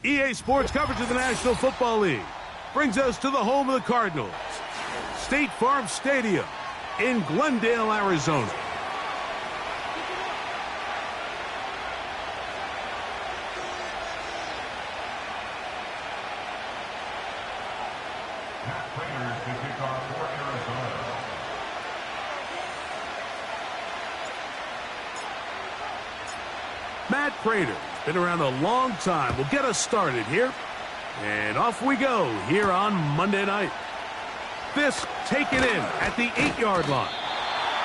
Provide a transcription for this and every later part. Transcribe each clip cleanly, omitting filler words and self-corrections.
EA Sports coverage of the National Football League brings us to the home of the Cardinals, State Farm Stadium in Glendale, Arizona. Matt Prater's been around a long time. Will get us started here. And off we go here on Monday night. This taken in at the 8-yard line.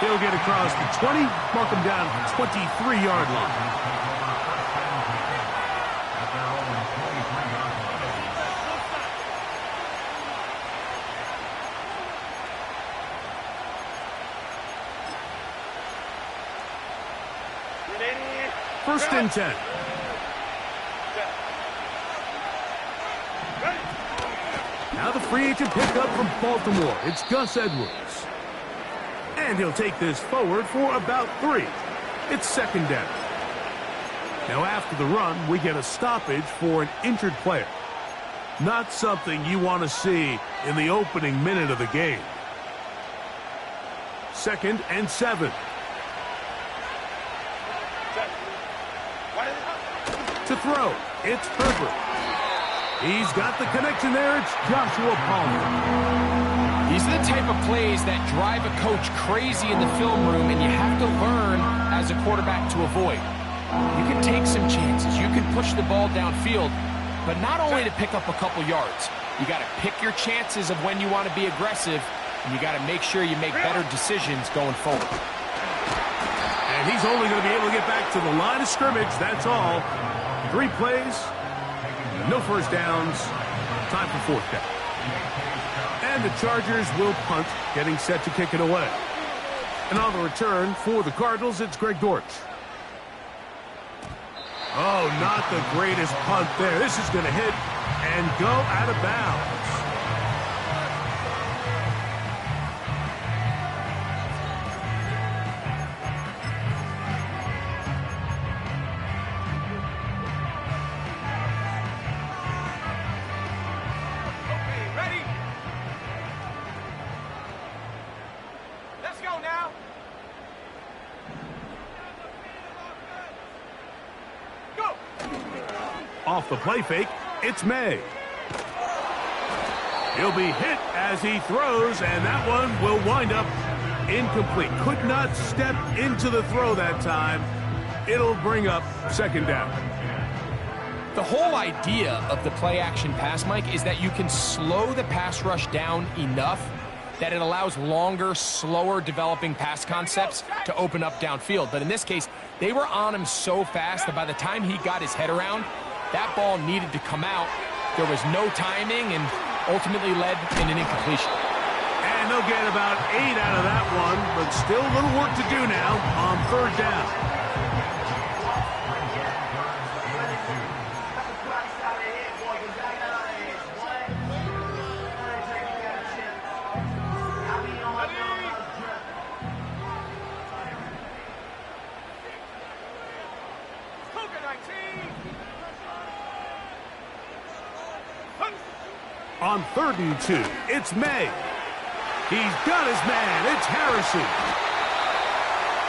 He'll get across the 20, mark him down at the 23-yard line. First and 10. Now the free agent pickup from Baltimore. It's Gus Edwards. And he'll take this forward for about 3. It's second down. Now after the run, we get a stoppage for an injured player. Not something you want to see in the opening minute of the game. Second and 7. To throw, it's Herbert. He's got the connection there. It's Joshua Palmer. These are the type of plays that drive a coach crazy in the film room, and you have to learn as a quarterback to avoid. You can take some chances. You can push the ball downfield, but not only to pick up a couple yards. You got to pick your chances of when you want to be aggressive, and you got to make sure you make better decisions going forward. And he's only going to be able to get back to the line of scrimmage. That's all. 3 plays, no first downs, time for 4th down. And the Chargers will punt, getting set to kick it away. And on the return for the Cardinals, it's Greg Dortch. Oh, not the greatest punt there. This is going to hit and go out of bounds. Off the play fake, it's May. He'll be hit as he throws, and that one will wind up incomplete. Could not step into the throw that time. It'll bring up second down. The whole idea of the play-action pass, Mike, is that you can slow the pass rush down enough that it allows longer, slower developing pass concepts to open up downfield. But in this case, they were on him so fast that by the time he got his head around, that ball needed to come out. There was no timing and ultimately led in an incompletion. And they'll get about 8 out of that one, but still a little work to do now on 3rd down. On 3rd and 2, it's May. He's got his man. It's Harrison.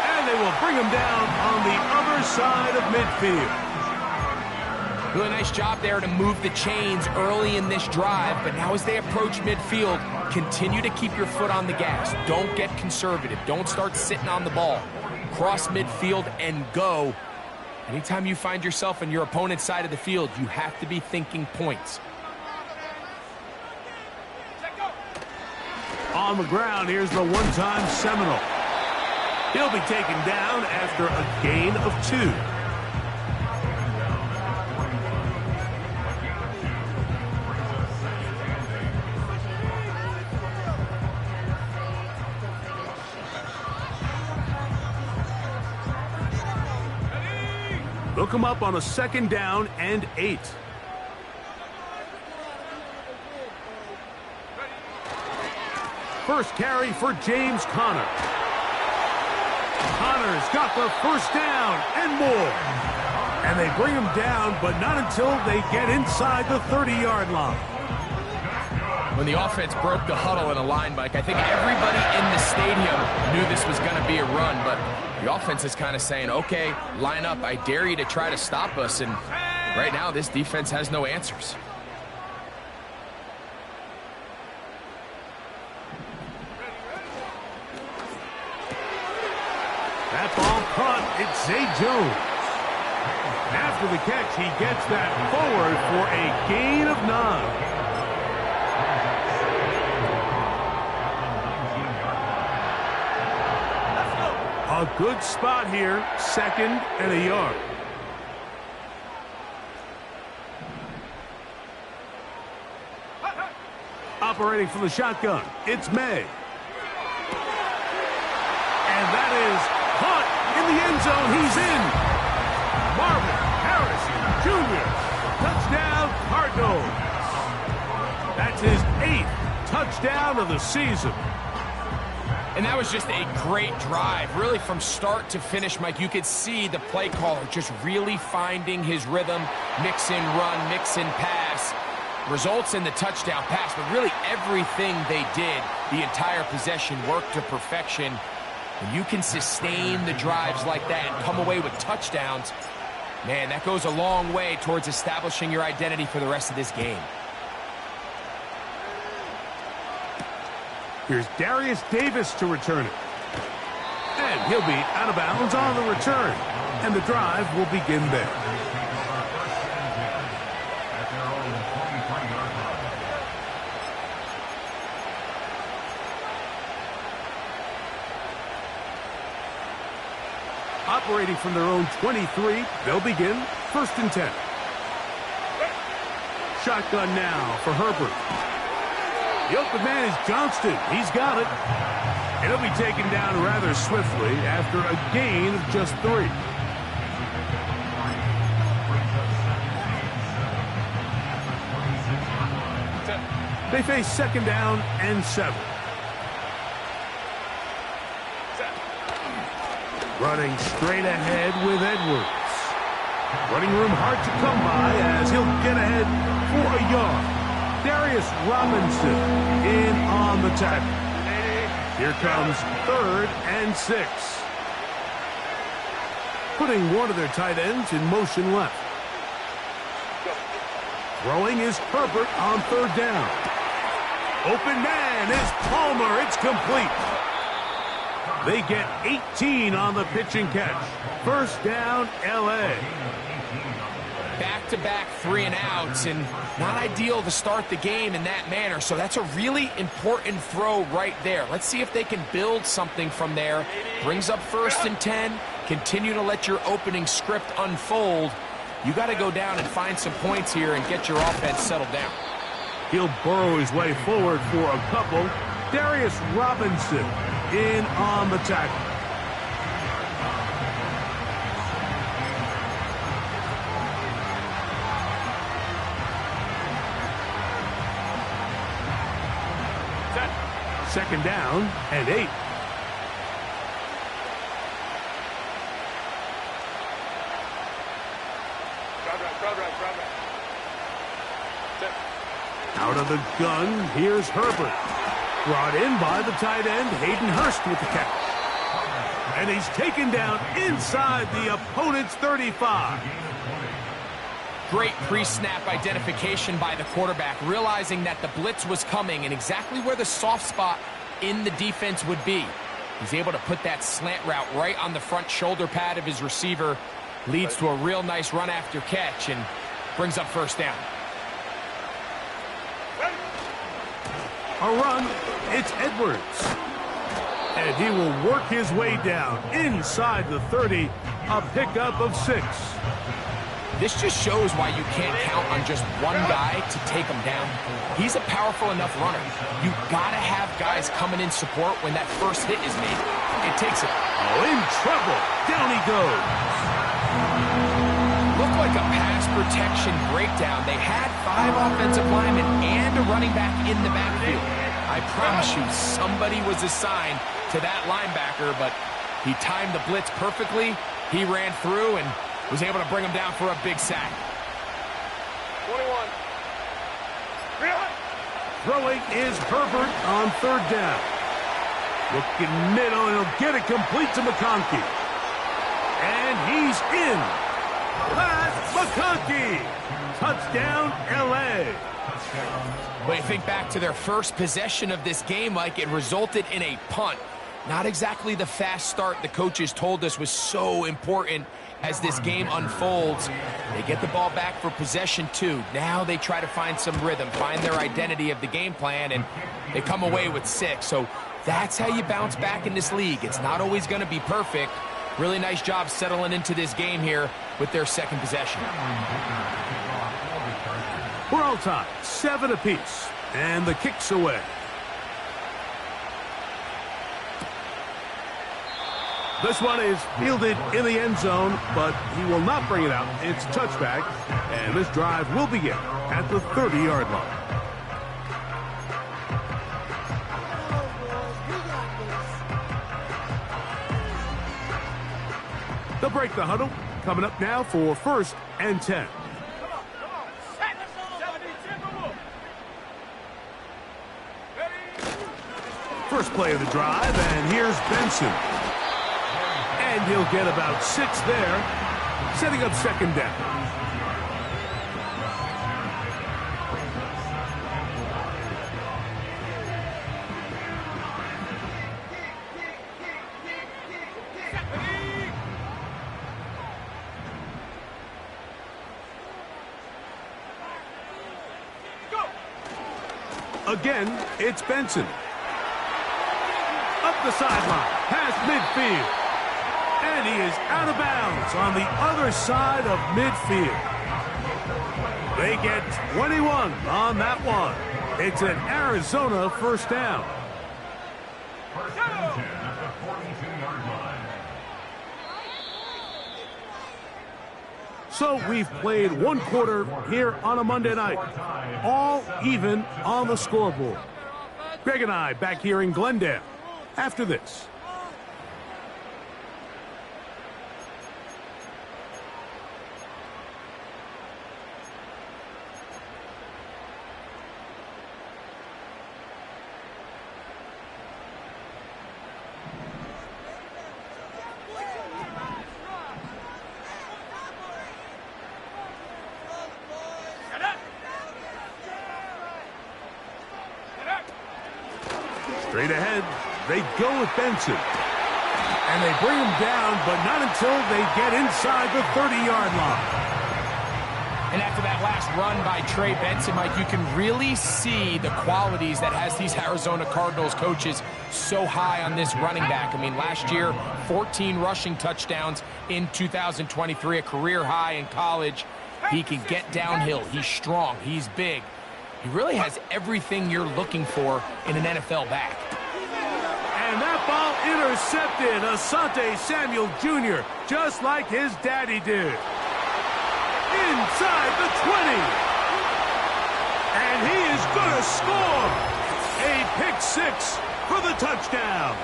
And they will bring him down on the other side of midfield. Really nice job there to move the chains early in this drive, but now as they approach midfield, continue to keep your foot on the gas. Don't get conservative. Don't start sitting on the ball. Cross midfield and go. Anytime you find yourself on your opponent's side of the field, you have to be thinking points. On the ground, here's the one-time Seminole. He'll be taken down after a gain of 2. They'll come up on a 2nd down and 8. First carry for James Conner. Conner's got the first down and more. And they bring him down, but not until they get inside the 30-yard line. When the offense broke the huddle in a line, Mike, I think everybody in the stadium knew this was going to be a run, but the offense is kind of saying, okay, line up, I dare you to try to stop us, and right now this defense has no answers. That ball caught. It's Zay Jones. After the catch, he gets that forward for a gain of 9. A good spot here, 2nd and a yard. Operating from the shotgun, it's May. And that is caught in the end zone. He's in. Marvin Harrison Jr. Touchdown, Cardinals. That's his 8th touchdown of the season. And that was just a great drive. Really, from start to finish, Mike, you could see the play caller just really finding his rhythm. Mix in run, mix in pass. Results in the touchdown pass, but really everything they did, the entire possession, worked to perfection. When you can sustain the drives like that and come away with touchdowns, man, that goes a long way towards establishing your identity for the rest of this game. Here's Darius Davis to return it. And he'll be out of bounds on the return. And the drive will begin there. Operating from their own 23, they'll begin 1st and 10. Shotgun now for Herbert. The open man is Johnston. He's got it. And he'll be taken down rather swiftly after a gain of just 3. They face 2nd down and 7. Running straight ahead with Edwards. Running room hard to come by as he'll get ahead for a yard. Darius Robinson in on the tackle. Here comes 3rd and 6. Putting one of their tight ends in motion left. Throwing is Herbert on 3rd down. Open man is Palmer. It's complete. They get 18 on the pitch and catch. 1st down, L.A. Back-to-back 3-and-outs, and not ideal to start the game in that manner. So that's a really important throw right there. Let's see if they can build something from there. Brings up 1st and 10. Continue to let your opening script unfold. You got to go down and find some points here and get your offense settled down. He'll burrow his way forward for a couple. Darius Robinson in on the tackle. Second down and 8. Out of the gun, here's Herbert. Brought in by the tight end, Hayden Hurst with the catch. And he's taken down inside the opponent's 35. Great pre-snap identification by the quarterback, realizing that the blitz was coming and exactly where the soft spot in the defense would be. He's able to put that slant route right on the front shoulder pad of his receiver. Leads to a real nice run after catch and brings up 1st down. A run, it's Edwards. And he will work his way down inside the 30, a pickup of 6. This just shows why you can't count on just one guy to take him down. He's a powerful enough runner. You gotta have guys coming in support when that first hit is made. It takes it. Oh, in trouble. Down he goes. Looked like a pass protection breakdown. They had 5 offensive linemen and a running back in the backfield. I promise you, somebody was assigned to that linebacker, but he timed the blitz perfectly. He ran through, and Was able to bring him down for a big sack. 21. Throwing is Herbert on third down. Looking middle, and he'll get it complete to McConkey. And he's in. That's McConkey. Touchdown, L.A. But you think back to their first possession of this game, Mike, it resulted in a punt. Not exactly the fast start the coaches told us was so important as this game unfolds. They get the ball back for possession 2. Now they try to find some rhythm, find their identity of the game plan, and they come away with 6. So that's how you bounce back in this league. It's not always going to be perfect. Really nice job settling into this game here with their second possession. We're all tied, 7 apiece, and the kick's away. This one is fielded in the end zone, but he will not bring it out. It's touchback, and this drive will begin at the 30-yard line. They'll break the huddle. Coming up now for 1st and 10. First play of the drive, and here's Benson. And he'll get about 6 there, setting up second down. Again, it's Benson. Up the sideline, past midfield. And he is out of bounds on the other side of midfield. They get 21 on that one. It's an Arizona first down. So we've played 1 quarter here on a Monday night. All even on the scoreboard. Greg and I back here in Glendale after this. Straight ahead, they go with Benson. And they bring him down, but not until they get inside the 30-yard line. And after that last run by Trey Benson, Mike, you can really see the qualities that has these Arizona Cardinals coaches so high on this running back. I mean, last year, 14 rushing touchdowns in 2023, a career high in college. He can get downhill. He's strong. He's big. He really has everything you're looking for in an NFL back. And that ball intercepted. Asante Samuel Jr., just like his daddy did. Inside the 20. And he is going to score. A pick 6 for the touchdown.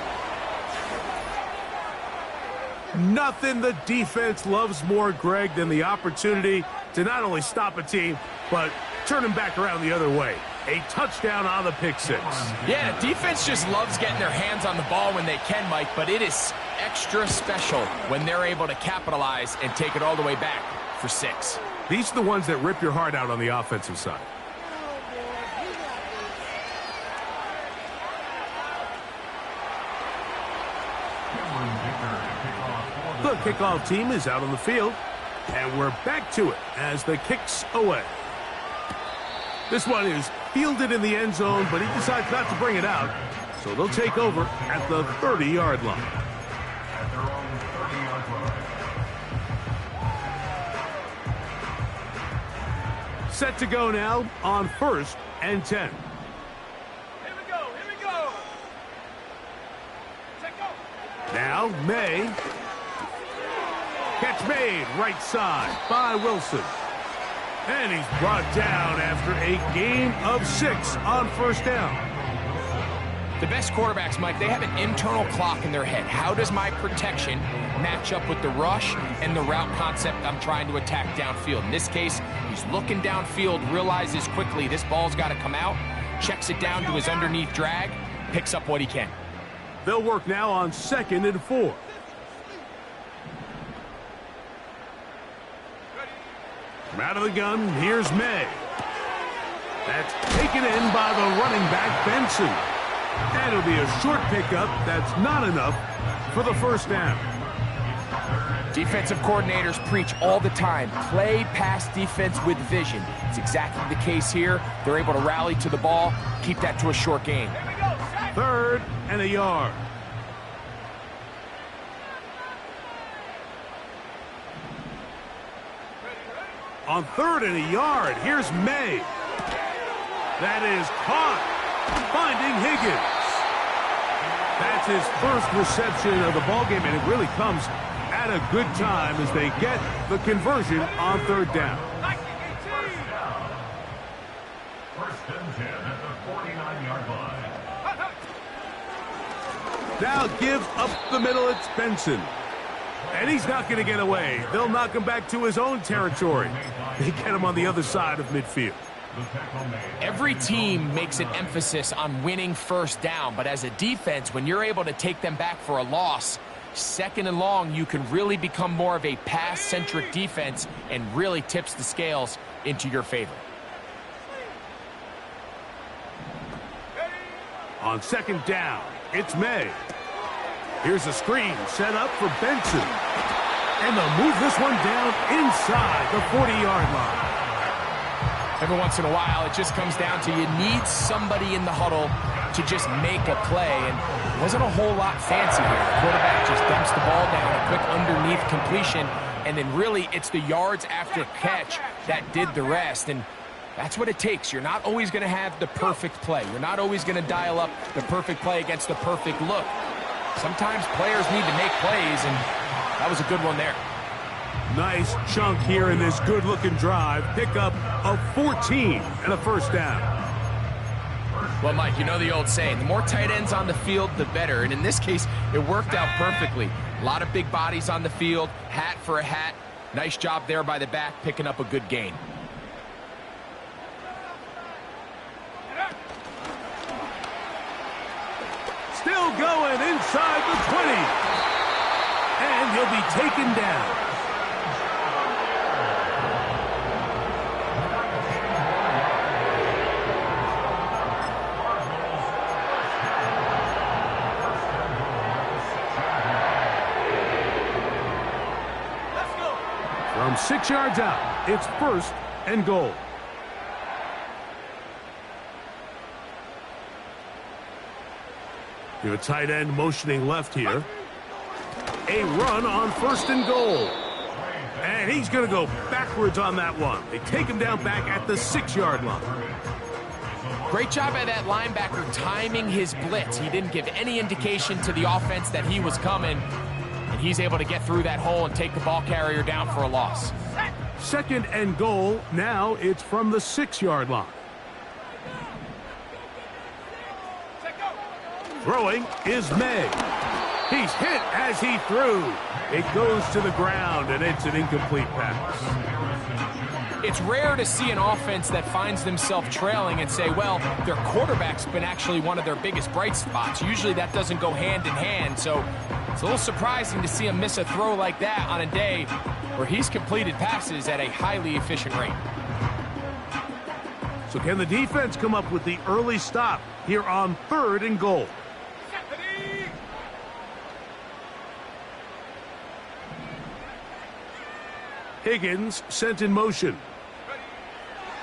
Nothing the defense loves more, Greg, than the opportunity to not only stop a team, but turn him back around the other way. A touchdown on the pick 6. Yeah, defense just loves getting their hands on the ball when they can, Mike, but it is extra special when they're able to capitalize and take it all the way back for 6. These are the ones that rip your heart out on the offensive side. The kickoff team is out on the field, and we're back to it as the kick's away. This one is fielded in the end zone, but he decides not to bring it out, so they'll take over at the 30-yard line. Set to go now on 1st and 10. Here we go, here we go. Check go. Now, May. Catch made right side by Wilson. And he's brought down after a gain of 6 on first down. The best quarterbacks, Mike, they have an internal clock in their head. How does my protection match up with the rush and the route concept I'm trying to attack downfield? In this case, he's looking downfield, realizes quickly this ball's got to come out, checks it down to his underneath drag, picks up what he can. They'll work now on 2nd and 4. From out of the gun, here's May. That's taken in by the running back, Benson. And it'll be a short pickup that's not enough for the first down. Defensive coordinators preach all the time, play pass defense with vision. It's exactly the case here. They're able to rally to the ball, keep that to a short gain. 3rd and a yard. On 3rd and a yard, here's May. That is caught, finding Higgins. That's his first reception of the ballgame, and it really comes at a good time as they get the conversion on 3rd down. First and 10 at the 49-yard line. Now gives up the middle, it's Benson. And he's not going to get away. They'll knock him back to his own territory. They get him on the other side of midfield. Every team makes an emphasis on winning first down, but as a defense, when you're able to take them back for a loss, 2nd and long, you can really become more of a pass-centric defense and really tips the scales into your favor. On 2nd down, it's May. Here's a screen set up for Benson. And they'll move this one down inside the 40-yard line. Every once in a while, it just comes down to you need somebody in the huddle to just make a play, and it wasn't a whole lot fancy here. The quarterback just dumps the ball down, a quick underneath completion, and then really it's the yards after catch that did the rest, and that's what it takes. You're not always going to have the perfect play. You're not always going to dial up the perfect play against the perfect look. Sometimes players need to make plays, and that was a good one there. Nice chunk here in this good-looking drive. Pickup of 14 and a first down. Well, Mike, you know the old saying, the more tight ends on the field, the better. And in this case, it worked out perfectly. A lot of big bodies on the field, hat for a hat. Nice job there by the back, picking up a good gain. Still going inside the 20. And he'll be taken down. From 6 yards out, it's 1st and goal. You have a tight end motioning left here. A run on 1st and goal. And he's going to go backwards on that one. They take him down back at the 6-yard line. Great job by that linebacker timing his blitz. He didn't give any indication to the offense that he was coming. And he's able to get through that hole and take the ball carrier down for a loss. 2nd and goal. Now it's from the 6-yard line. Throwing is May. He's hit as he threw. It goes to the ground, and it's an incomplete pass. It's rare to see an offense that finds themselves trailing and say, well, their quarterback's been actually one of their biggest bright spots. Usually that doesn't go hand in hand, so it's a little surprising to see him miss a throw like that on a day where he's completed passes at a highly efficient rate. So can the defense come up with the early stop here on 3rd and goal? Higgins sent in motion.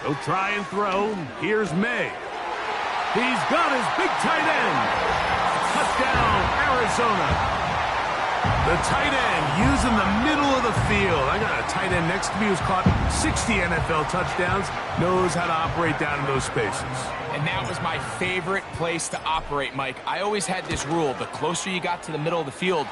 He'll try and throw. Here's May. He's got his big tight end. Touchdown, Arizona. The tight end using the middle of the field. I got a tight end next to me who's caught 60 NFL touchdowns, knows how to operate down in those spaces. And that was my favorite place to operate, Mike. I always had this rule, the closer you got to the middle of the field,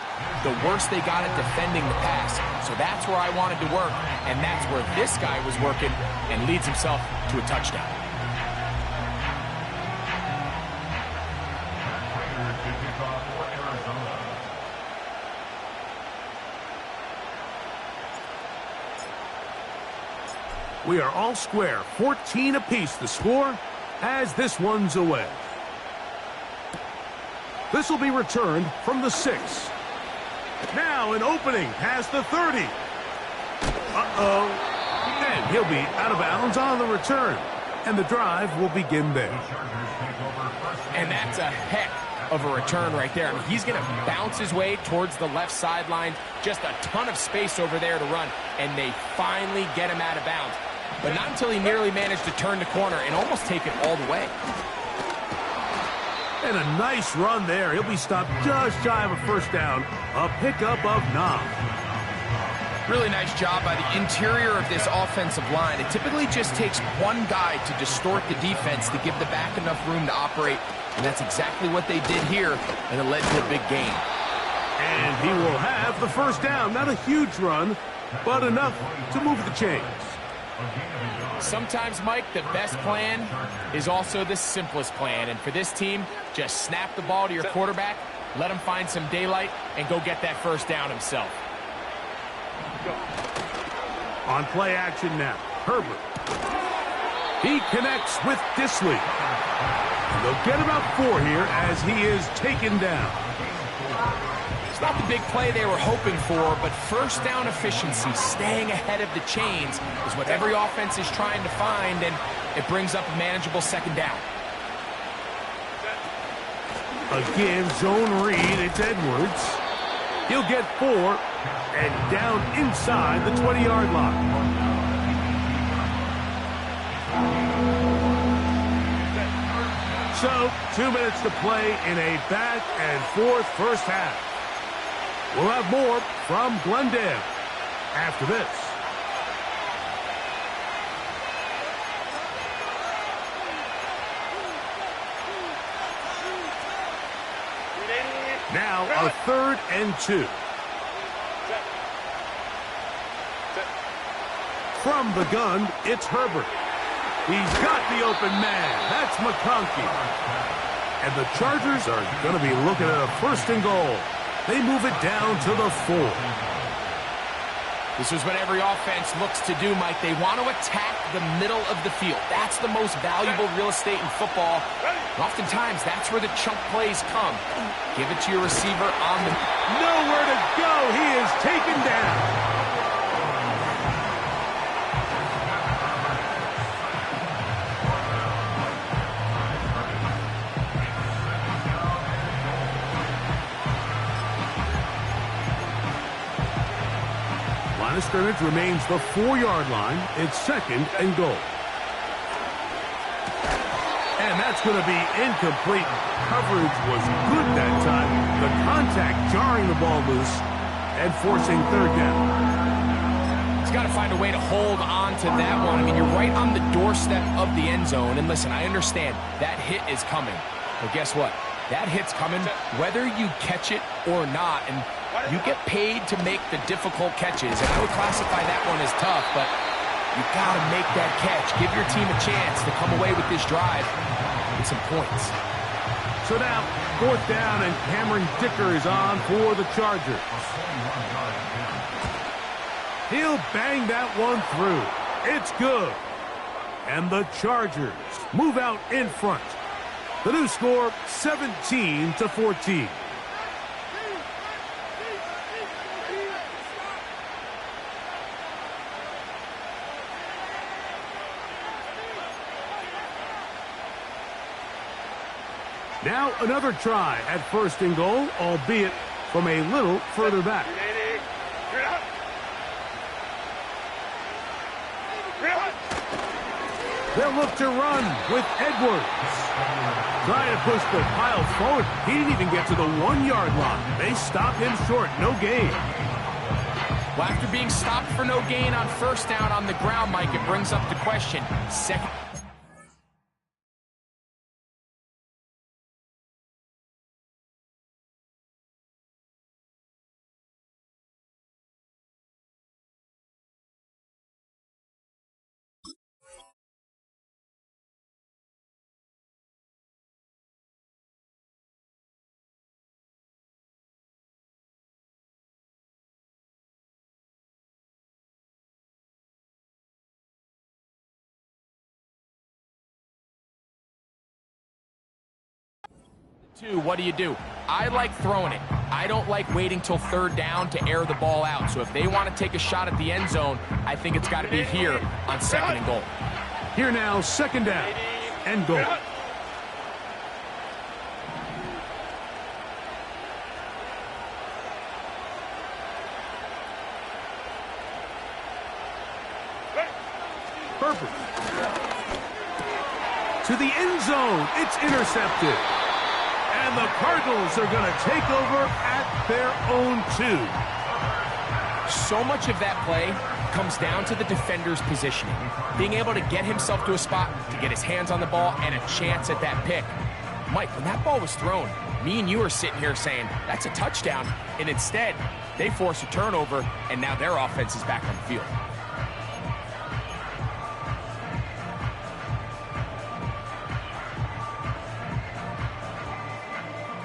the worse they got at defending the pass. So that's where I wanted to work, and that's where this guy was working and leads himself to a touchdown. kickoff for Arizona. We are all square, 14 apiece the score as this one's away. This will be returned from the 6. Now an opening past the 30. Uh-oh. And he'll be out of bounds on the return. And the drive will begin there. And that's a heck of a return right there. I mean, he's going to bounce his way towards the left sideline. Just a ton of space over there to run. And they finally get him out of bounds. But not until he nearly managed to turn the corner and almost take it all the way. And a nice run there. He'll be stopped just shy of a first down. A pickup of 9. Really nice job by the interior of this offensive line. It typically just takes one guy to distort the defense to give the back enough room to operate. And that's exactly what they did here, and it led to a big gain. And he will have the first down. Not a huge run, but enough to move the chains. Sometimes, Mike, the best plan is also the simplest plan. And for this team, just snap the ball to your quarterback, let him find some daylight, and go get that first down himself. On play action now, Herbert. He connects with Disley. And they'll get about 4 here as he is taken down. It's not the big play they were hoping for, but first down efficiency, staying ahead of the chains, is what every offense is trying to find, and it brings up a manageable second down. Again, zone read, it's Edwards. He'll get 4 and down inside the 20-yard line. So, 2 minutes to play in a back-and-forth first half. We'll have more from Glendale after this. Now a 3rd and 2. From the gun, it's Herbert. He's got the open man. That's McConkey. And the Chargers are going to be looking at a 1st and goal. They move it down to the 4. This is what every offense looks to do, Mike. They want to attack the middle of the field. That's the most valuable real estate in football. And oftentimes, that's where the chunk plays come. Give it to your receiver on the... Nowhere to go. He is taken down. Line of scrimmage remains the 4-yard line. It's 2nd and goal. And that's going to be incomplete. Coverage was good that time. The contact jarring the ball loose and forcing 3rd down. He's got to find a way to hold on to that one. I mean, you're right on the doorstep of the end zone. And listen, I understand that hit is coming. But guess what? That hit's coming whether you catch it or not. And you get paid to make the difficult catches. And I would classify that one as tough, but you got to make that catch. Give your team a chance to come away with this drive with some points. So now, 4th down, and Cameron Dicker is on for the Chargers. He'll bang that one through. It's good. And the Chargers move out in front. The new score, 17-14. Now another try at 1st and goal, albeit from a little further back. They'll look to run with Edwards. Trying to push the pile forward. He didn't even get to the 1-yard line. They stop him short. No gain. Well, after being stopped for no gain on 1st down on the ground, Mike, it brings up the question. Second What do? I like throwing it. I don't like waiting till third down to air the ball out. So if they want to take a shot at the end zone, I think it's got to be here on 2nd and goal. Here now, 2nd down and goal. Perfect. To the end zone. It's intercepted. And the Cardinals are going to take over at their own 2. So much of that play comes down to the defender's positioning. Being able to get himself to a spot, to get his hands on the ball, and a chance at that pick. Mike, when that ball was thrown, me and you are sitting here saying, that's a touchdown. And instead, they force a turnover, and now their offense is back on the field.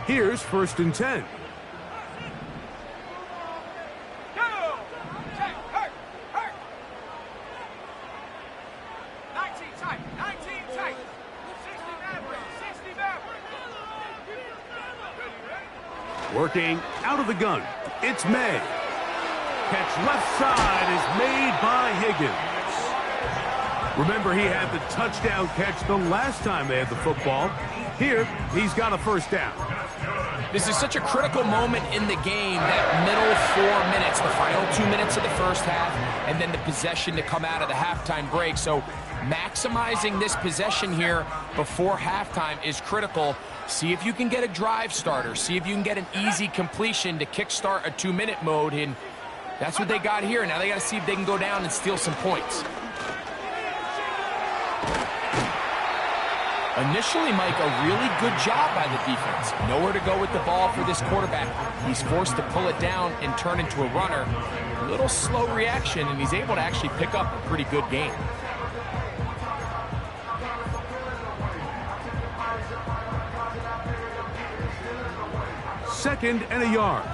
Here's 1st and 10. Working out of the gun. It's May. Catch left side is made by Higgins. Remember, he had the touchdown catch the last time they had the football. Here, he's got a 1st down. This is such a critical moment in the game, that middle 4 minutes, the final 2 minutes of the first half, and then the possession to come out of the halftime break. So maximizing this possession here before halftime is critical. See if you can get a drive starter. See if you can get an easy completion to kickstart a 2-minute mode. And that's what they got here. Now they got to see if they can go down and steal some points. Initially, Mike, a really good job by the defense. Nowhere to go with the ball for this quarterback. He's forced to pull it down and turn into a runner. A little slow reaction, and he's able to actually pick up a pretty good game. Second and a yard.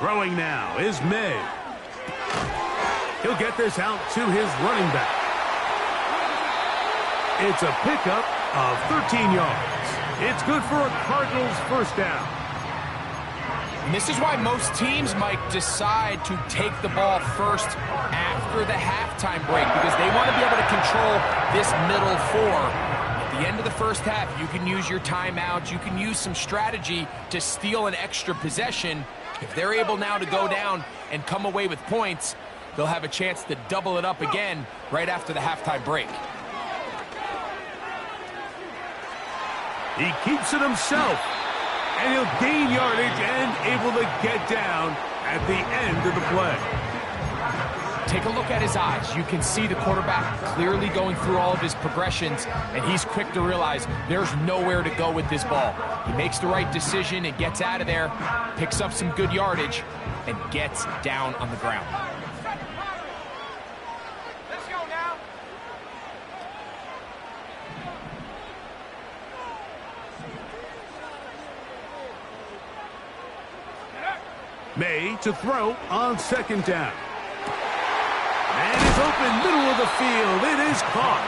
Throwing now is May. He'll get this out to his running back. It's a pickup of 13 yards. It's good for a Cardinals 1st down. And this is why most teams, Mike, decide to take the ball first after the halftime break, because they want to be able to control this middle 4. At the end of the first half, you can use your timeouts. You can use some strategy to steal an extra possession. If they're able now to go down and come away with points, they'll have a chance to double it up again right after the halftime break. He keeps it himself, and he'll gain yardage and able to get down at the end of the play. Take a look at his eyes. You can see the quarterback clearly going through all of his progressions, and he's quick to realize there's nowhere to go with this ball. He makes the right decision and gets out of there, picks up some good yardage, and gets down on the ground. Let's go now. May to throw on 2nd down. And it's open middle of the field. It is caught.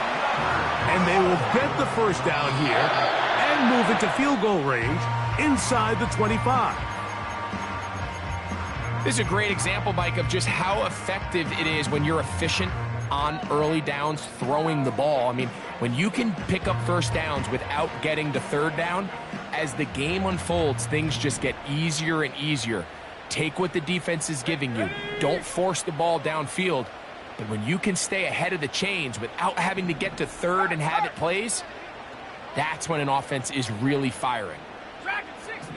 And they will get the 1st down here and move into field goal range inside the 25. This is a great example, Mike, of just how effective it is when you're efficient on early downs throwing the ball. I mean, when you can pick up 1st downs without getting to 3rd down, as the game unfolds, things just get easier and easier. Take what the defense is giving you. Don't force the ball downfield. But when you can stay ahead of the chains without having to get to 3rd and have it plays, that's when an offense is really firing. Dragon 60.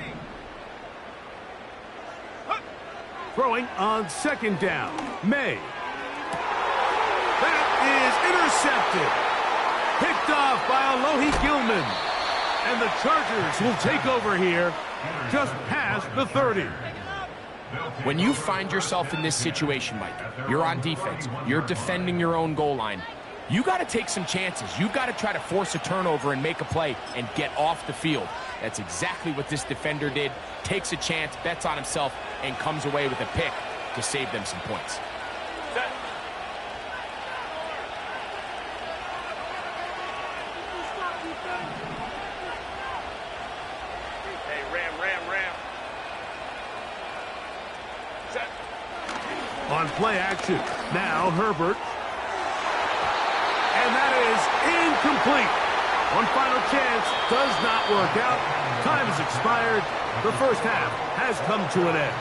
Throwing on 2nd down. May. That is intercepted. Picked off by Alohi Gilman. And the Chargers will take over here just past the 30. When you find yourself in this situation, Mike, you're on defense, you're defending your own goal line, you got to take some chances. You got to try to force a turnover and make a play and get off the field. That's exactly what this defender did. Takes a chance, bets on himself, and comes away with a pick to save them some points. Set. on play action. Now Herbert. And that is incomplete. One final chance does not work out. Time has expired. The first half has come to an end.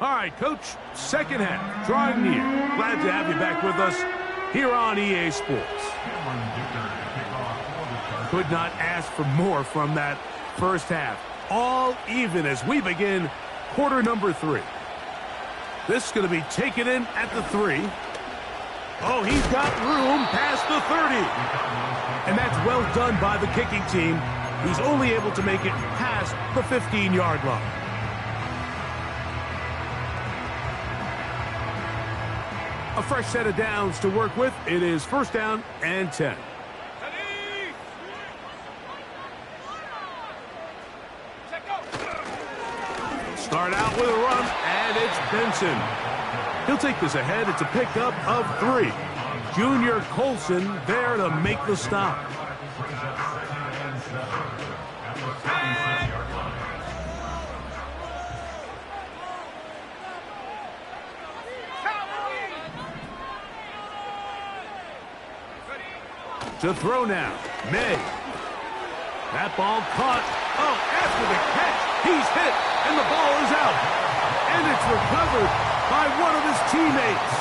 All right, Coach, second half, drawing near. Glad to have you back with us here on EA Sports. Could not ask for more from that first half. All even as we begin quarter number 3. This is going to be taken in at the 3. Oh, he's got room past the 30. And that's well done by the kicking team. He's only able to make it past the 15-yard line. A fresh set of downs to work with. It is first down and 10. Start out with a run, and it's Benson. He'll take this ahead. It's a pickup of 3. Junior Colson there to make the stop. To throw now, May. That ball caught. Oh, after the catch, he's hit, and the ball is out. And it's recovered by one of his teammates.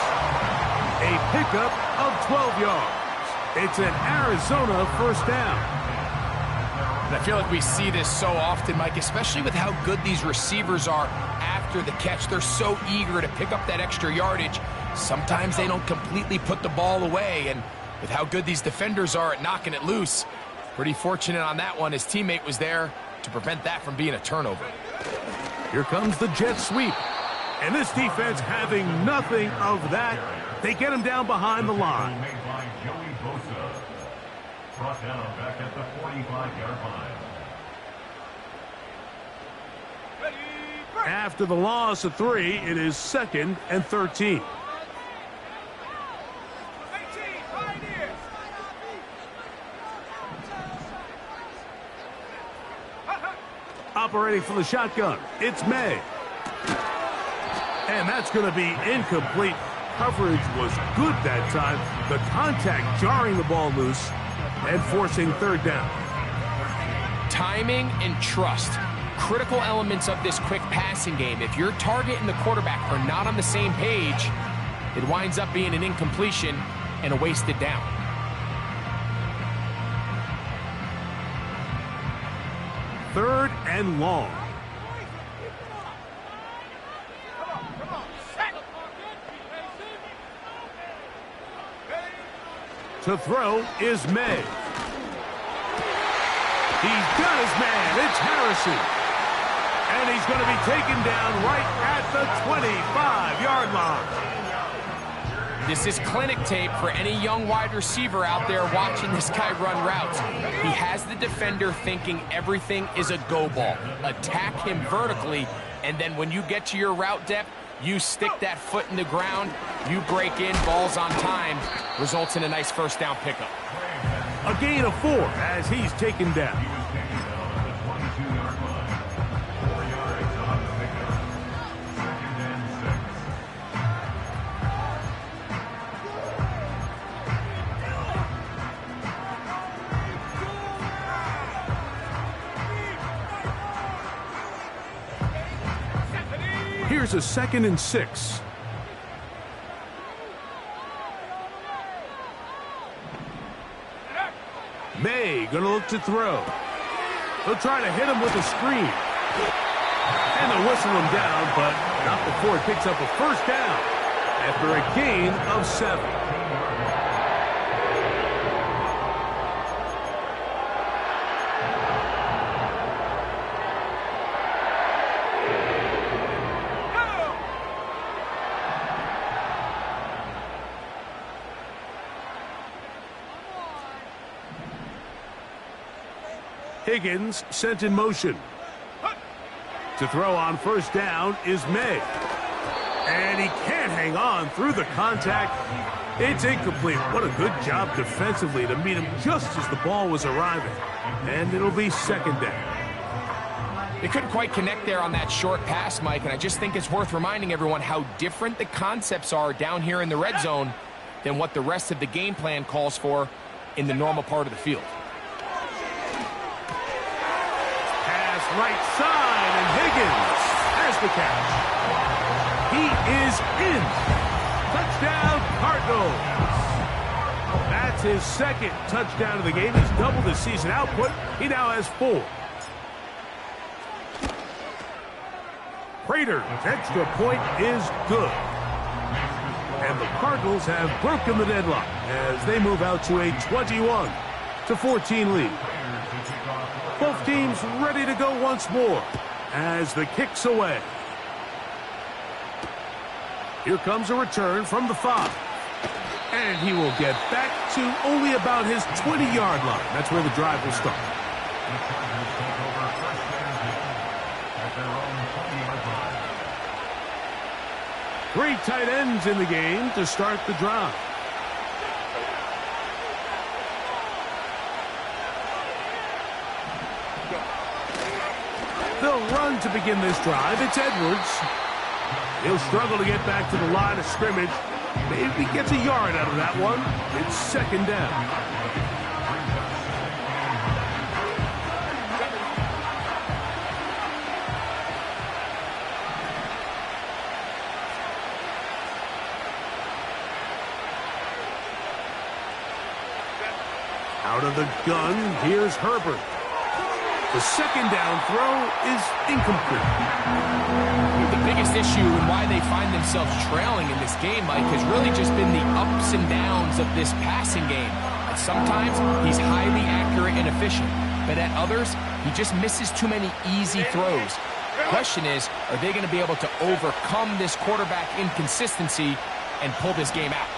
A pickup of 12 yards. It's an Arizona first down. And I feel like we see this so often, Mike, especially with how good these receivers are after the catch. They're so eager to pick up that extra yardage. Sometimes they don't completely put the ball away, and with how good these defenders are at knocking it loose, pretty fortunate on that one. His teammate was there to prevent that from being a turnover. Here comes the jet sweep. And this defense having nothing of that. They get him down behind the line. Brought down back at the 45-yard line. After the loss of 3, it is 2nd and 13. Operating from the shotgun, it's May. And that's going to be incomplete. Coverage was good that time. The contact jarring the ball loose and forcing third down. Timing and trust, critical elements of this quick passing game. If your target and the quarterback are not on the same page, it winds up being an incompletion and a wasted down. Third and long. To throw is May. He's got his man. It's Harrison. And he's going to be taken down right at the 25-yard line. This is clinic tape for any young wide receiver out there watching this guy run routes. He has the defender thinking everything is a go ball. Attack him vertically, and then when you get to your route depth, you stick that foot in the ground, you break in, balls on time, results in a nice first down pickup. A gain of 4 as he's taken down. Here's a 2nd and 6. May gonna look to throw. They'll try to hit him with a screen. And they'll whistle him down, but not before it picks up a first down after a gain of 7. Higgins sent in motion. To throw on first down is May. And he can't hang on through the contact. It's incomplete. What a good job defensively to meet him just as the ball was arriving. And it'll be second down. They couldn't quite connect there on that short pass, Mike, and I just think it's worth reminding everyone how different the concepts are down here in the red zone than what the rest of the game plan calls for in the normal part of the field. Pass right side, and Higgins has the catch. He is in. Touchdown, Cardinals. That's his second touchdown of the game. He's doubled his season output. He now has 4. Prater's extra point is good. And the Cardinals have broken the deadlock as they move out to a 21-14 lead. Both teams ready to go once more as the kick's away. Here comes a return from the 5. And he will get back to only about his 20-yard line. That's where the drive will start. Three tight ends in the game to start the drive. They'll run to begin this drive. It's Edwards. He'll struggle to get back to the line of scrimmage. Maybe gets a yard out of that one. It's second down. Out of the gun, here's Herbert. The second down throw is incomplete. The biggest issue and why they find themselves trailing in this game, Mike, has really just been the ups and downs of this passing game. And sometimes he's highly accurate and efficient, but at others, he just misses too many easy throws. The question is, are they going to be able to overcome this quarterback inconsistency and pull this game out?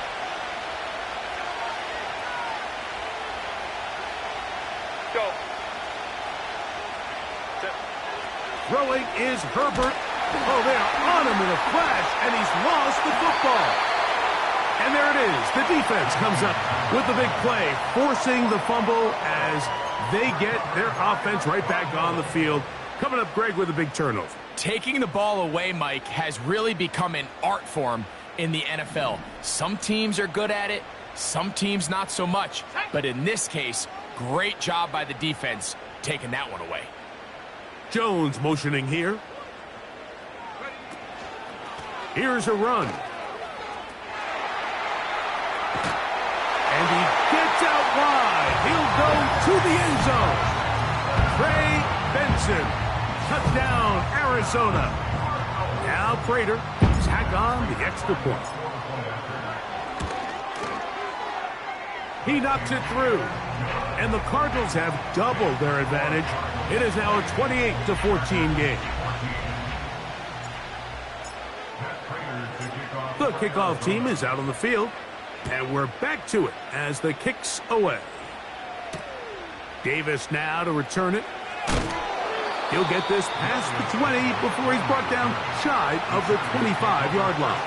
Throwing is Herbert. Oh, they're on him in a flash, and he's lost the football. And there it is. The defense comes up with the big play, forcing the fumble as they get their offense right back on the field. Coming up, Greg, with a big turnover. Taking the ball away, Mike, has really become an art form in the NFL. Some teams are good at it, some teams not so much. But in this case, great job by the defense taking that one away. Jones motioning here. Here's a run. And he gets out wide. He'll go to the end zone. Trey Benson. Touchdown, Arizona. Now Prater tack on the extra point. He knocks it through. And the Cardinals have doubled their advantage. It is now a 28-14 game. The kickoff team is out on the field. And we're back to it as the kick's away. Davis now to return it. He'll get this past the 20 before he's brought down shy of the 25-yard line.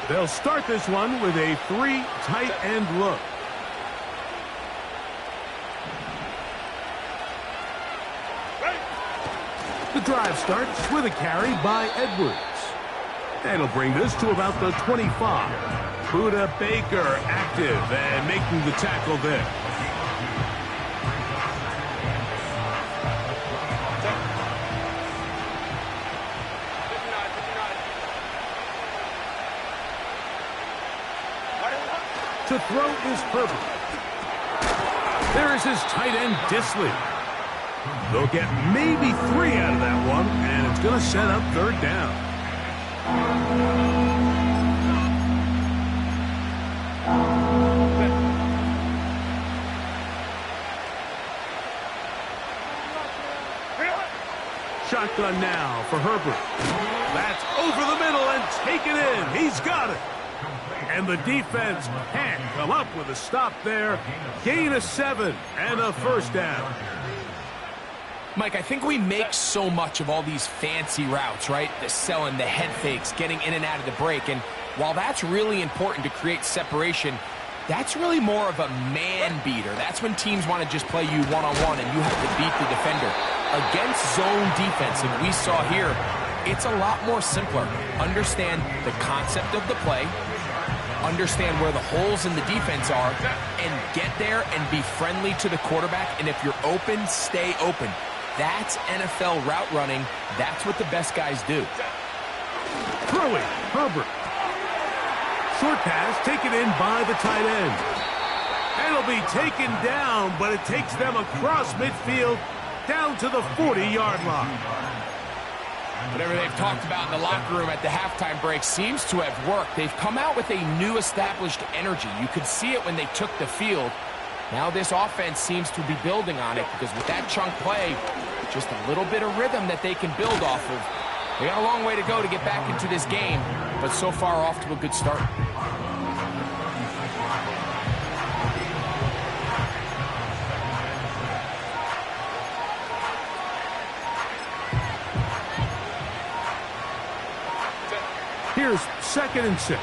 They'll start this one with a 3 tight end look. The drive starts with a carry by Edwards. And he'll bring this to about the 25. Buda Baker active and making the tackle there. To throw is Herbert. There is his tight end, Disley. They'll get maybe 3 out of that one, and it's going to set up third down. Shotgun now for Herbert. That's over the middle and taken in. He's got it. And the defense can't come up with a stop there. Gain of 7 and a first down. Mike, I think we make so much of all these fancy routes, right? The selling, the head fakes, getting in and out of the break. And while that's really important to create separation, that's really more of a man beater. That's when teams want to just play you one-on-one and you have to beat the defender. Against zone defense, and we saw here, it's a lot more simpler. Understand the concept of the play, understand where the holes in the defense are, and get there and be friendly to the quarterback. And if you're open, stay open. That's NFL route running. That's what the best guys do. Throwing, Herbert. Short pass taken in by the tight end. And it'll be taken down, but it takes them across midfield down to the 40-yard line. Whatever they've talked about in the locker room at the halftime break seems to have worked. They've come out with a new established energy. You could see it when they took the field. Now this offense seems to be building on it because with that chunk play, just a little bit of rhythm that they can build off of. They got a long way to go to get back into this game, but so far off to a good start. Here's 2nd and 6.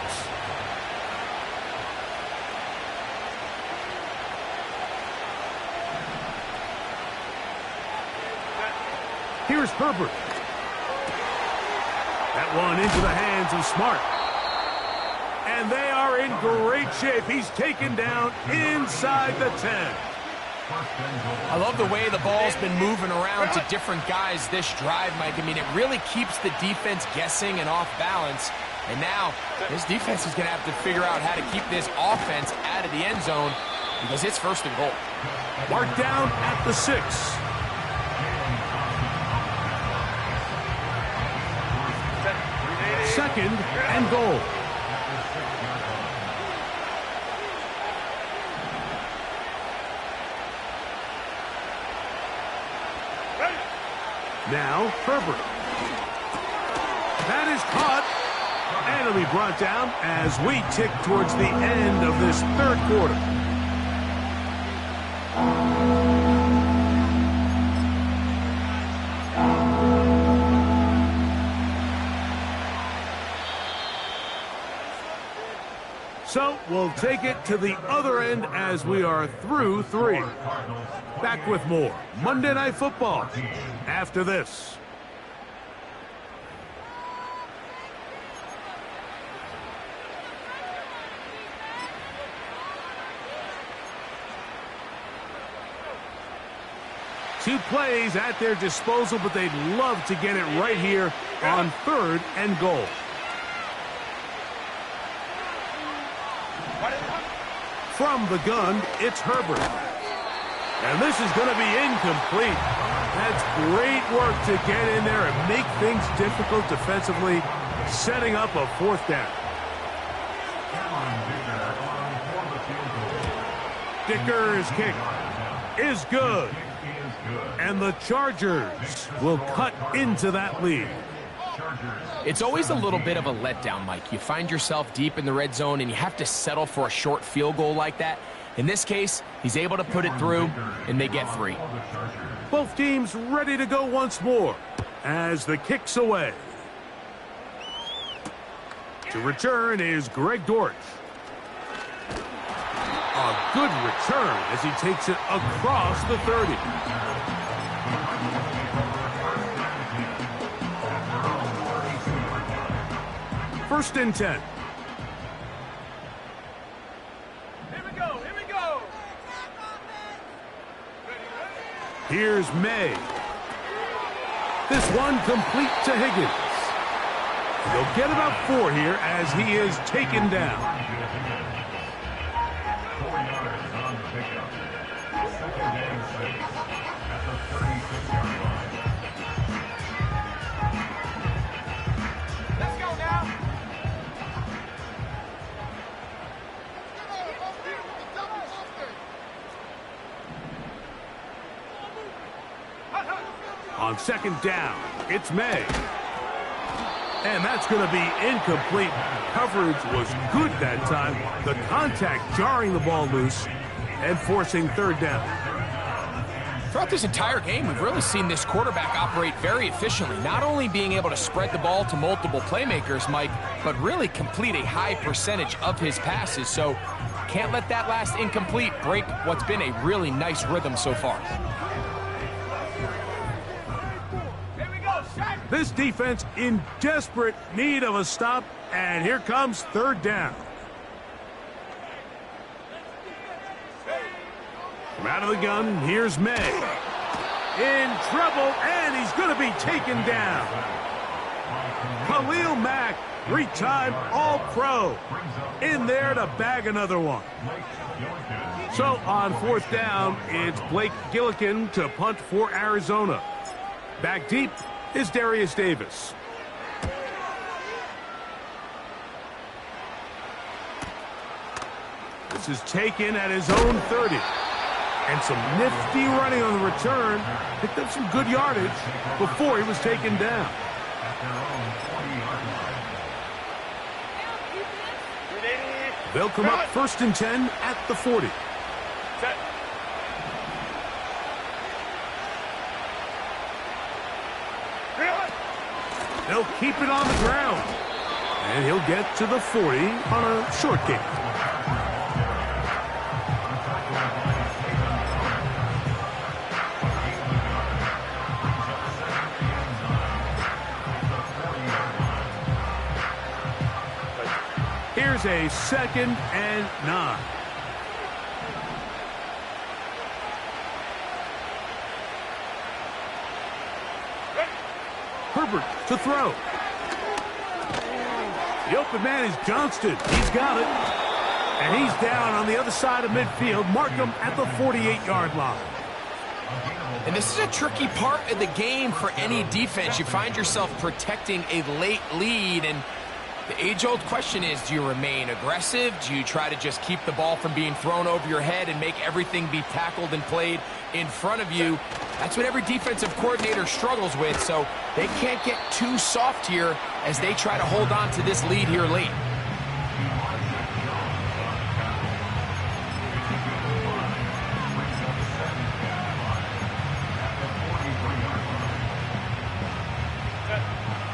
Here's Herbert. That one into the hands of Smart. And they are in great shape. He's taken down inside the 10. I love the way the ball's been moving around to different guys this drive, Mike. I mean, it really keeps the defense guessing and off balance. And now, this defense is going to have to figure out how to keep this offense out of the end zone because it's 1st and goal. Marked down at the 6. Second and goal. Now, Herbert. That is caught. And it'll be brought down as we tick towards the end of this 3rd quarter. So we'll take it to the other end as we are through 3. Back with more Monday Night Football after this. Two plays at their disposal, but they'd love to get it right here on 3rd and goal. From the gun, it's Herbert. And this is going to be incomplete. That's great work to get in there and make things difficult defensively, setting up a 4th down. Dicker's kick is good. And the Chargers will cut into that lead. It's always a little bit of a letdown, Mike. You find yourself deep in the red zone and you have to settle for a short field goal like that. In this case, he's able to put it through and they get 3. Both teams ready to go once more as the kick's away. To return is Greg Dortch. A good return as he takes it across the 30. First and 10. Here we go, here we go. Here's May. This one complete to Higgins. They'll get about 4 here as he is taken down. 4 yards on the pickup. 2nd and 6 at the 36-yard line. Let's go now. On 2nd down, it's May. And that's going to be incomplete. Coverage was good that time. The contact jarring the ball loose and forcing third down. Throughout this entire game, we've really seen this quarterback operate very efficiently, not only being able to spread the ball to multiple playmakers, Mike, but really complete a high percentage of his passes. So can't let that last incomplete break what's been a really nice rhythm so far. This defense in desperate need of a stop, and here comes third down. From out of the gun, here's May. In trouble, and he's going to be taken down. Khalil Mack, three-time All-Pro, in there to bag another one. So on fourth down, it's Blake Gillikin to punt for Arizona. Back deep is Darius Davis. This is taken at his own 30. And some nifty running on the return. Picked up some good yardage before he was taken down. They'll come up 1st and 10 at the 40. They'll keep it on the ground. And he'll get to the 40 on a short kick. Here's a 2nd and 9. Herbert to throw. The open man is Johnston. He's got it. And he's down on the other side of midfield. Mark him at the 48-yard line. And this is a tricky part of the game for any defense. You find yourself protecting a late lead, and the age-old question is, do you remain aggressive? Do you try to just keep the ball from being thrown over your head and make everything be tackled and played in front of you? That's what every defensive coordinator struggles with, so they can't get too soft here as they try to hold on to this lead here late.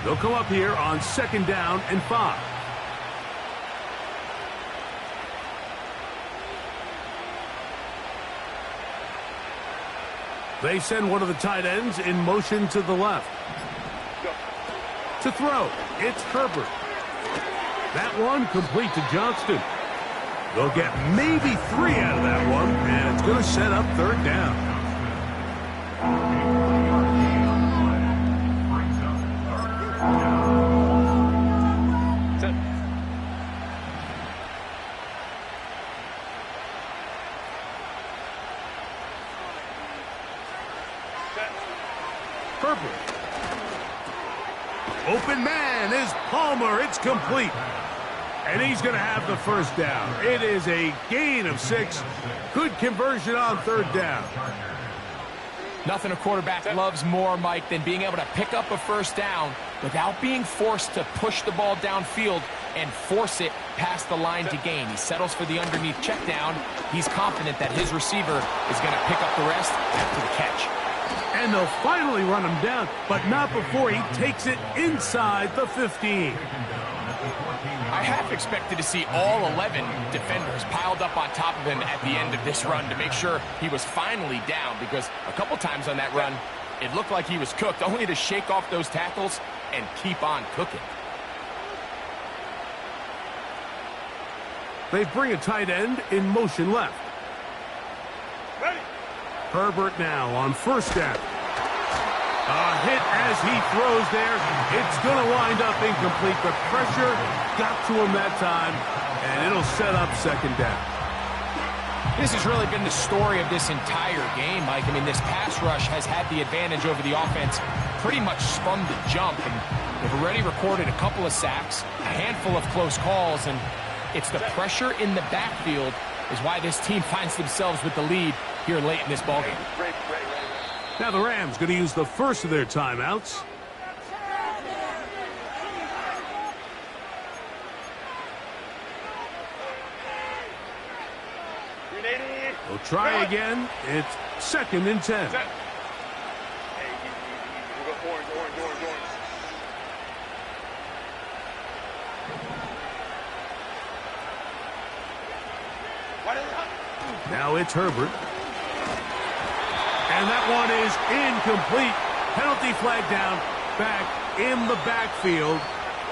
They'll come up here on 2nd down and 5. They send one of the tight ends in motion to the left. To throw, it's Herbert. That one complete to Johnston. They'll get maybe 3 out of that one, and it's going to set up third down. Herbert. Open man is Palmer. It's complete. And he's going to have the first down. It is a gain of 6. Good conversion on third down. Nothing a quarterback loves more, Mike, than being able to pick up a first down without being forced to push the ball downfield and force it past the line to gain. He settles for the underneath check down. He's confident that his receiver is going to pick up the rest after the catch. And they'll finally run him down, but not before he takes it inside the 15. I half expected to see all 11 defenders piled up on top of him at the end of this run to make sure he was finally down, because a couple times on that run, it looked like he was cooked, only to shake off those tackles and keep on cooking. They bring a tight end in motion left. Ready. Herbert now on first down. A hit as he throws there. It's going to wind up incomplete. The pressure got to him that time, and it'll set up second down. This has really been the story of this entire game, Mike. I mean, this pass rush has had the advantage over the offense pretty much from the jump, and they've already recorded a couple of sacks, a handful of close calls, and it's the pressure in the backfield is why this team finds themselves with the lead here late in this ballgame. Now the Rams going to use the first of their timeouts. We'll try again. It's 2nd and 10. Set. Hey, easy. We'll go orange. Now it's Herbert. And that one is incomplete. Penalty flag down, back in the backfield,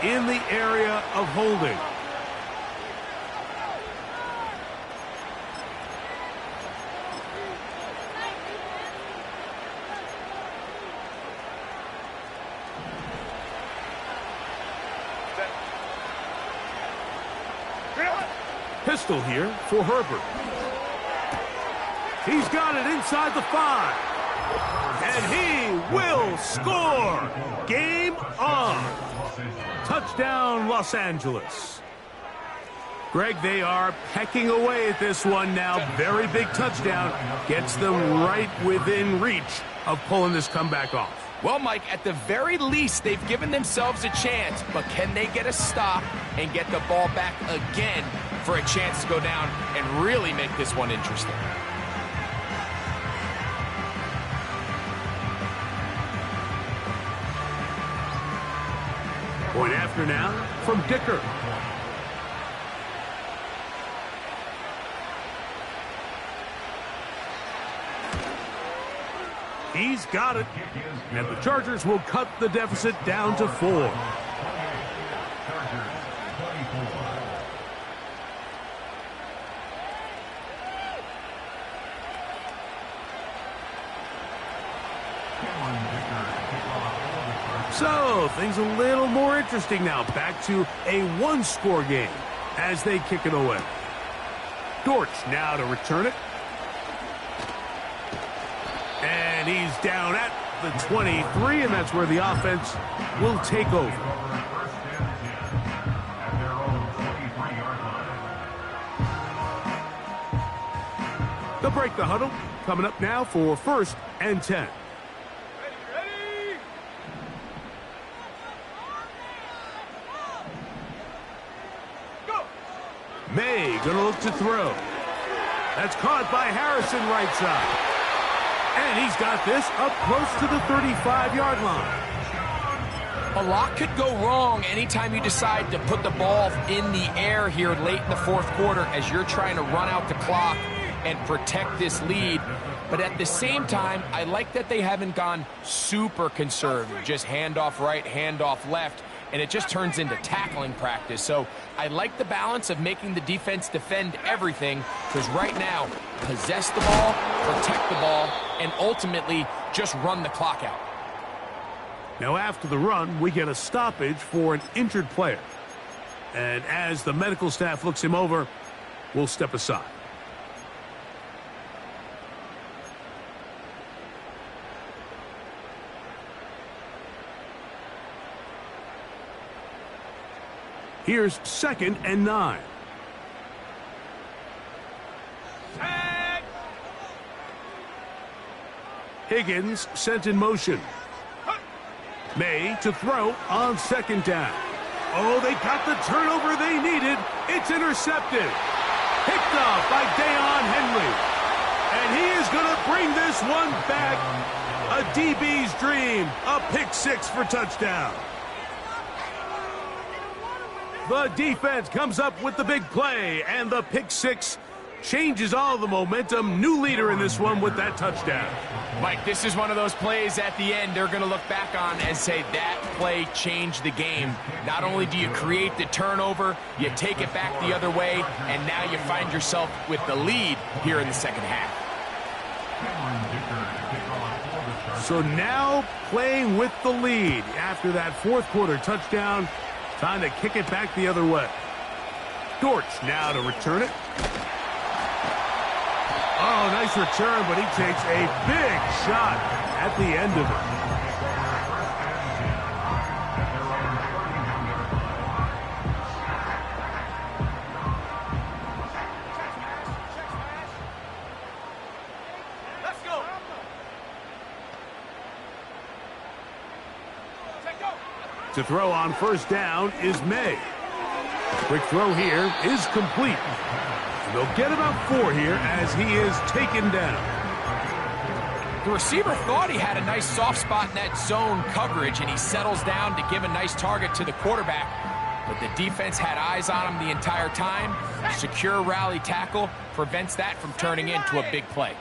in the area of holding. Pistol here for Herbert. He's got it inside the 5. And he will score. Game on. Touchdown, Los Angeles. Greg, they are pecking away at this one now. Very big touchdown. Gets them right within reach of pulling this comeback off. Well, Mike, at the very least, they've given themselves a chance, but can they get a stop and get the ball back again for a chance to go down and really make this one interesting? Point after now from Dicker. He's got it. And the Chargers will cut the deficit down to 4. So, things a little more interesting now. Back to a 1-score game as they kick it away. Dortch now to return it. And he's down at the 23, and that's where the offense will take over. They'll break the huddle. Coming up now for 1st and 10. May gonna look to throw. That's caught by Harrison right side. And he's got this up close to the 35-yard line. A lot could go wrong anytime you decide to put the ball in the air here late in the 4th quarter as you're trying to run out the clock and protect this lead. But at the same time, I like that they haven't gone super conservative, just handoff right, handoff left, and it just turns into tackling practice. So I like the balance of making the defense defend everything, because right now, possess the ball, protect the ball, and ultimately just run the clock out. Now after the run, we get a stoppage for an injured player. And as the medical staff looks him over, we'll step aside. Here's 2nd and 9. Higgins sent in motion. May to throw on 2nd down. Oh, they got the turnover they needed. It's intercepted. Picked off by Deion Henry. And he is going to bring this one back. A DB's dream. A pick 6 for touchdown. The defense comes up with the big play, and the pick 6 changes all the momentum. New leader in this one with that touchdown. Mike, this is one of those plays at the end they're going to look back on and say that play changed the game. Not only do you create the turnover, you take it back the other way, and now you find yourself with the lead here in the 2nd half. So now playing with the lead after that 4th quarter touchdown. Time to kick it back the other way. Dortch now to return it. Oh, nice return, but he takes a big shot at the end of it. Let's go. To throw on 1st down is May. Quick throw here is complete. And They'll get about 4 here as he is taken down. The receiver thought he had a nice soft spot in that zone coverage, and he settles down to give a nice target to the quarterback. But the defense had eyes on him the entire time. Secure rally tackle prevents that from turning into a big play.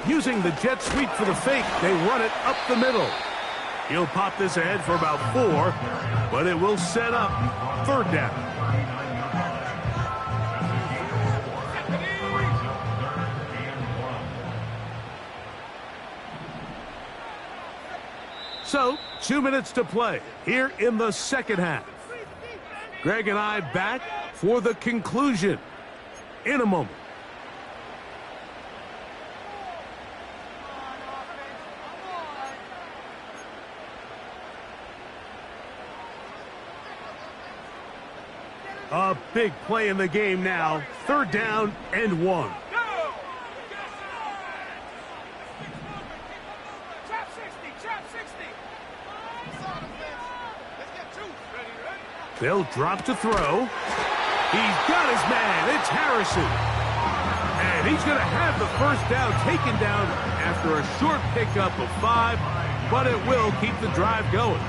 Using the jet sweep for the fake, they run it up the middle. He'll pop this ahead for about 4, but it will set up 3rd down. So, 2 minutes to play here in the second half. Greg and I back for the conclusion in a moment. A big play in the game now. 3rd down and 1. They'll drop to throw. He's got his man. It's Harrison. And he's going to have the 1st down taken down after a short pickup of 5, but it will keep the drive going.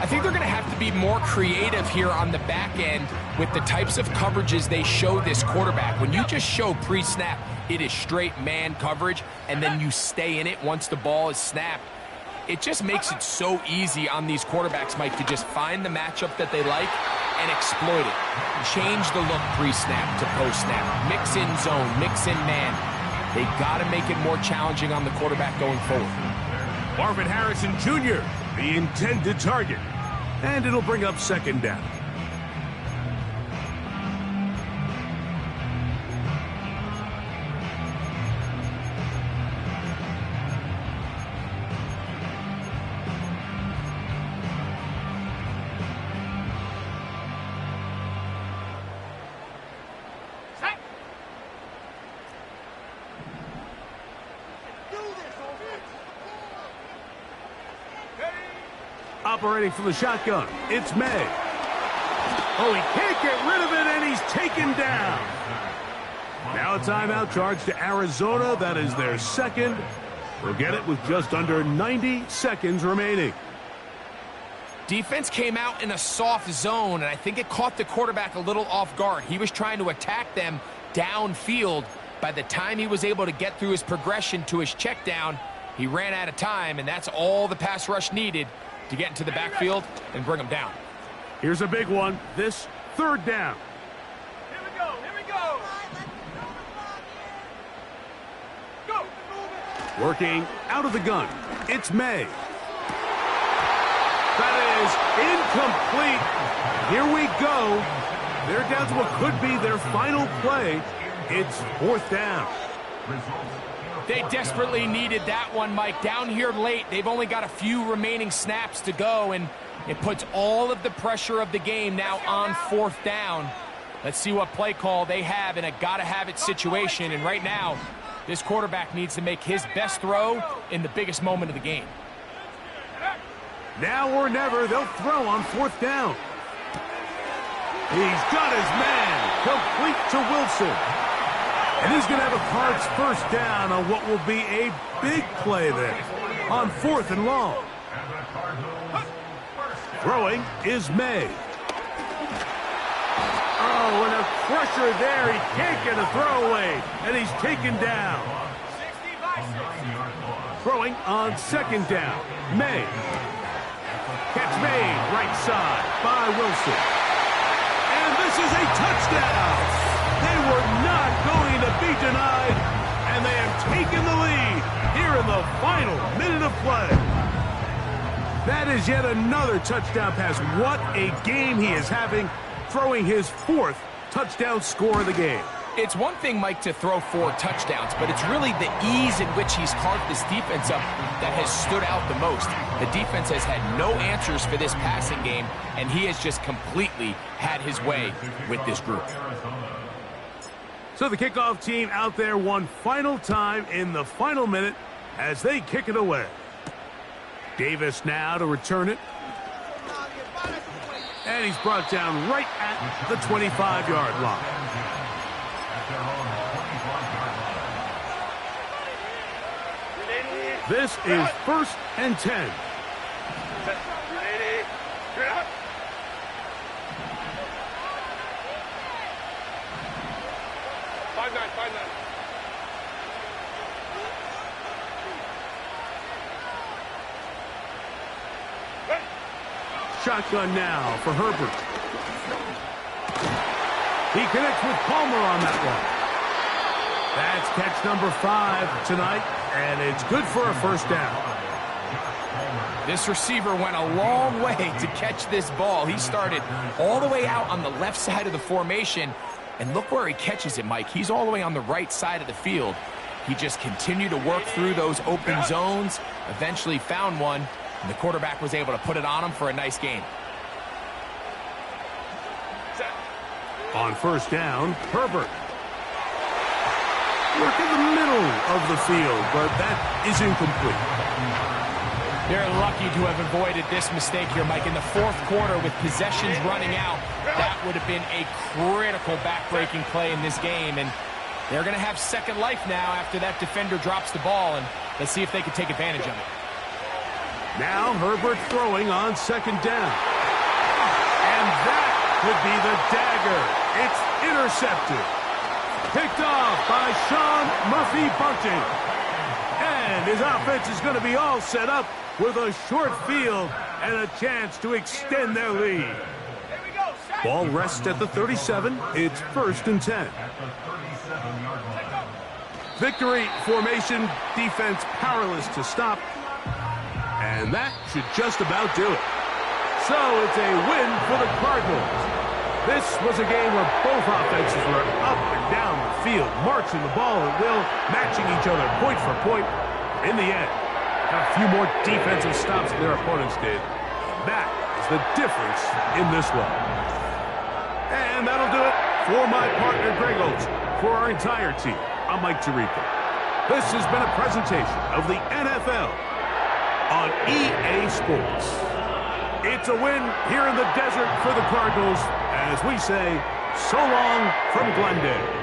I think they're going to have to be more creative here on the back end with the types of coverages they show this quarterback. When you just show pre-snap, it is straight man coverage, and then you stay in it once the ball is snapped. It just makes it so easy on these quarterbacks, Mike, to just find the matchup that they like and exploit it. Change the look pre-snap to post-snap. Mix in zone, mix in man. They got to make it more challenging on the quarterback going forward. Marvin Harrison Jr., the intended target. And it'll bring up 2nd down. Operating from the shotgun, it's May. Oh, he can't get rid of it, and he's taken down. Now a timeout charge to Arizona. That is their 2nd. They'll get it with just under 90 seconds remaining. Defense came out in a soft zone, and I think it caught the quarterback a little off guard. He was trying to attack them downfield. By the time he was able to get through his progression to his check down, he ran out of time, and that's all the pass rush needed to get into the backfield and bring them down. Here's a big one. This 3rd down. Here we go. Here we go. Go. Working out of the gun. It's May. That is incomplete. Here we go. They're down to what could be their final play. It's 4th down. They desperately needed that one, Mike. Down here late, they've only got a few remaining snaps to go, and it puts all of the pressure of the game now on 4th down. Let's see what play call they have in a gotta-have-it situation, and right now, this quarterback needs to make his best throw in the biggest moment of the game. Now or never, they'll throw on 4th down. He's got his man, complete to Wilson. And he's going to have a Cards 1st down on what will be a big play there on 4th and long. Throwing is May. Oh, and a pressure there. He can't get a throwaway, and he's taken down. Throwing on 2nd down. May. Catch made, right side by Wilson. And this is a touchdown. They were not going to be denied, and they have taken the lead here in the final minute of play. That is yet another touchdown pass. What a game he is having, throwing his 4th touchdown score of the game. It's one thing, Mike, to throw 4 touchdowns, but it's really the ease in which he's carved this defense up that has stood out the most. The defense has had no answers for this passing game, and he has just completely had his way with this group. So the kickoff team out there one final time in the final minute as they kick it away. Davis now to return it. And he's brought down right at the 25-yard line. This is 1st and 10. Shotgun now for Herbert. He connects with Palmer on that one. That's catch number 5 tonight, and it's good for a first down. This receiver went a long way to catch this ball. He started all the way out on the left side of the formation, and look where he catches it, Mike. He's all the way on the right side of the field. He just continued to work through those open zones, eventually found one, and the quarterback was able to put it on him for a nice gain. On first down, Herbert. Work in the middle of the field, but that is incomplete. They're lucky to have avoided this mistake here, Mike. In the 4th quarter, with possessions running out, that would have been a critical back-breaking play in this game, and they're going to have second life now after that defender drops the ball, and let's see if they can take advantage of it. Now Herbert throwing on 2nd down. And that could be the dagger. It's intercepted. Picked off by Sean Murphy-Bunting. And his offense is going to be all set up with a short field and a chance to extend their lead. Ball rests at the 37. It's 1st and 10. Victory formation, defense powerless to stop. And that should just about do it. So it's a win for the Cardinals. This was a game where both offenses were up and down the field, marching the ball at will, matching each other point for point. In the end, got a few more defensive stops than their opponents did. That is the difference in this one. And that'll do it for my partner, Greg Olson. For our entire team, I'm Mike Tirico. This has been a presentation of the NFL on EA Sports. It's a win here in the desert for the Cardinals, as we say, so long from Glendale.